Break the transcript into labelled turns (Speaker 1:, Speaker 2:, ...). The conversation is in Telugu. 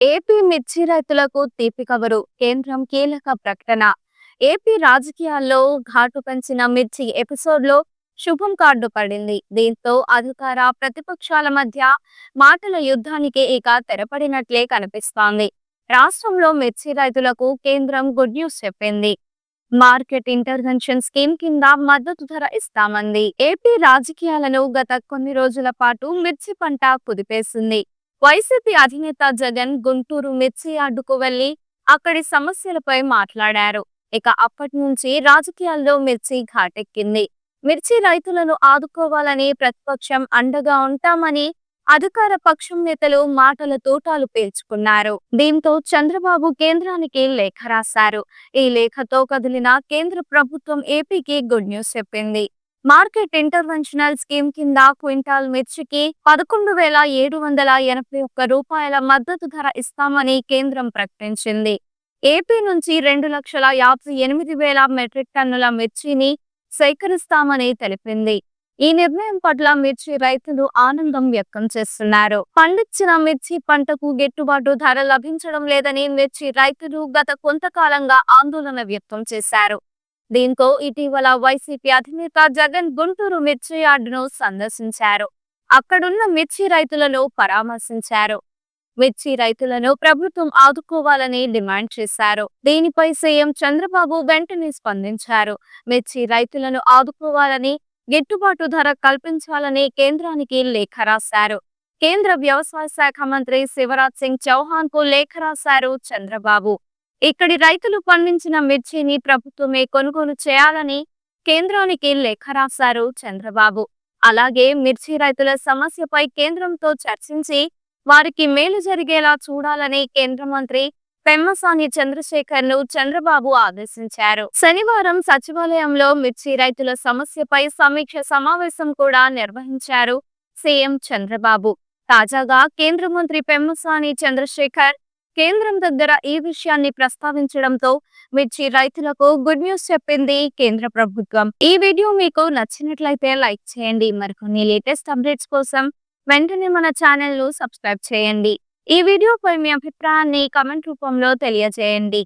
Speaker 1: ఏపీ మిర్చి రైతులకు తీపి కబురు. కేంద్రం కీలక ప్రకటన. ఏపీ రాజకీయాల్లో ఘాటు పెంచిన మిర్చి ఎపిసోడ్‌లో శుభం కార్డు పడింది. దీంతో అధికార, ప్రతిపక్షాల మధ్య మాటల యుద్ధానికి ఇక తెరపడినట్లే కనిపిస్తోంది. రాష్ట్రంలో మిర్చి రైతులకు కేంద్రం గుడ్ న్యూస్ చెప్పింది. మార్కెట్ ఇంటర్వెన్షన్ స్కీమ్ కింద మద్దతు ధర ఇస్తామంది. ఏపీ రాజకీయాలను గత కొన్ని రోజుల పాటు మిర్చి పంట కుదిపేసింది. వైసీపీ అధినేత జగన్ గుంటూరు మిర్చి యార్డుకు వెళ్లి అక్కడి సమస్యలపై మాట్లాడారు. ఇక అప్పటి నుంచి రాజకీయాల్లో మిర్చి ఘాటెక్కింది. మిర్చి రైతులను ఆదుకోవాలని ప్రతిపక్షం అండగా ఉంటామని అధికార పక్షం నేతలు మాటల తూటాలు పేల్చుకున్నారు. దీంతో చంద్రబాబు కేంద్రానికి లేఖ రాశారు. ఈ లేఖతో కదిలిన కేంద్ర ప్రభుత్వం ఏపీకి గుడ్ న్యూస్ చెప్పింది. మార్కెట్ ఇంటర్వెన్షనల్ స్కీమ్ కింద క్వింటాల్ మిర్చికి రూ. 11,781 మద్దతు ధర ఇస్తామని కేంద్రం ప్రకటించింది. ఏపీ నుంచి 2,58,000 మెట్రిక్ టన్నుల మిర్చిని సేకరిస్తామని తెలిపింది. ఈ నిర్ణయం పట్ల మిర్చి రైతులు ఆనందం వ్యక్తం చేస్తున్నారు. పండించిన మిర్చి పంటకు గిట్టుబాటు ధర లభించడం లేదని మిర్చి రైతులు గత కొంతకాలంగా ఆందోళన వ్యక్తం చేశారు. దీంతో ఇటీవల వైసీపీ అధినేత జగన్ గుంటూరు మిర్చి యార్డును సందర్శించారు. అక్కడున్న మిర్చి రైతులను పరామర్శించారు. మిర్చి రైతులను ప్రభుత్వం ఆదుకోవాలని డిమాండ్ చేశారు. దీనిపై సీఎం చంద్రబాబు వెంటనే స్పందించారు. మిర్చి రైతులను ఆదుకోవాలని, గిట్టుబాటు ధర కల్పించాలని కేంద్రానికి లేఖ రాశారు. కేంద్ర వ్యవసాయ శాఖ మంత్రి శివరాజ్ సింగ్ చౌహాన్ కు లేఖ రాశారు చంద్రబాబు. ఇక్కడి రైతులు పండించిన మిర్చిని ప్రభుత్వమే కొనుగోలు చేయాలని కేంద్రానికి లేఖ రాశారు చంద్రబాబు. అలాగే మిర్చి రైతుల సమస్యపై కేంద్రంతో చర్చించి వారికి మేలు జరిగేలా చూడాలని కేంద్ర మంత్రి పెమ్మసాని చంద్రశేఖర్ ను చంద్రబాబు ఆదేశించారు. శనివారం సచివాలయంలో మిర్చి రైతుల సమస్యపై సమీక్ష సమావేశం కూడా నిర్వహించారు సీఎం చంద్రబాబు. తాజాగా కేంద్ర మంత్రి పెమ్మసాని చంద్రశేఖర్ కేంద్రం దగ్గర ఈ విషయాన్ని ప్రస్తావించడంతో మిర్చి రైతులకు గుడ్ న్యూస్ చెప్పింది కేంద్ర ప్రభుత్వం. ఈ వీడియో మీకు నచ్చినట్లయితే లైక్ చేయండి. మరికొన్ని లేటెస్ట్ అప్డేట్స్ కోసం వెంటనే మన ఛానల్ ను సబ్స్క్రైబ్ చేయండి. ఈ వీడియోపై మీ అభిప్రాయాన్ని కామెంట్ రూపంలో తెలియజేయండి.